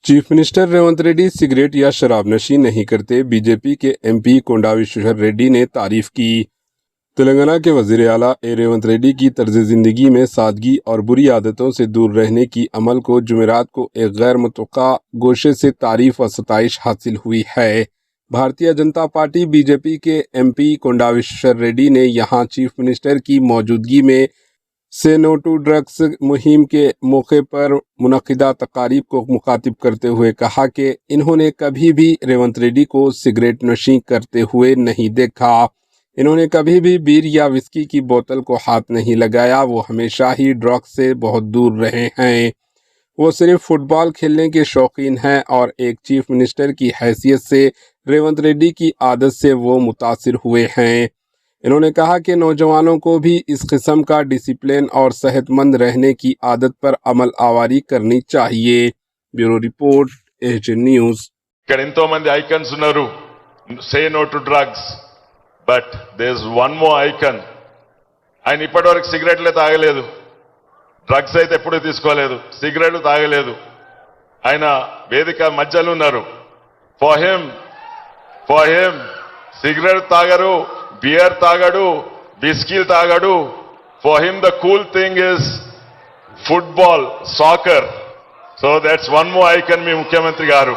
Chief minister Revanth Reddy cigarette या शराबनोशी नहीं करते। बीजेपी के एमपी कोंडा विश्वेश्वर रेड्डी ने तारीफ की। तेलंगाना के वजीर आला रेवंत रेड्डी की तर्ज जिंदगी में सादगी और बुरी आदतों से दूर रहने की अमल को जुमेरात को एक गैर मुतवक्का गोशे से तारीफ व सताइश हासिल हुई है। भारतीय जनता पार्टी बीजेपी के एमपी कोंडा विश्वेश्वर रेड्डी ने यहां चीफ मिनिस्टर की मौजूदगी में से नो टू ड्रग्स मुहिम के मौके पर मुनक़िदा तकारीब को मुखातिब करते हुए कहा कि इन्होंने कभी भी रेवंत रेड्डी को सिगरेट नोशी करते हुए नहीं देखा। इन्होंने कभी भी बीर या विस्की की बोतल को हाथ नहीं लगाया। वो हमेशा ही ड्रग्स से बहुत दूर रहे हैं। वो सिर्फ फुटबॉल खेलने के शौकीन हैं और एक चीफ मिनिस्टर की हैसियत से रेवंत रेड्डी की आदत से वो मुतासिर हुए हैं। इन्होंने कहा कि नौजवानों को भी इस किस्म का डिसिप्लिन और सेहतमंद रहने की आदत पर अमल आवारी करनी चाहिए। Bureau report, HN news. ఇక్కడ ఎంతో మంది ఐకన్స్ ఉన్నారు, say no to drugs, but there is one more icon. ఆయన ఇప్పటివరకు సిగరెట్లే తాగలేదు, డ్రగ్స్ అయితే ఎప్పుడూ తీసుకోలేదు, సిగరెట్లు తాగలేదు. ఆయన వేదిక మధ్యలో ఉన్నారు. ఫర్ హిమ్ సిగరెట్ తాగరు, బియర్ తాగడు, విస్కీలు తాగడు. For him the cool thing is football, soccer. So that's one more icon మీ ముఖ్యమంత్రి గారు.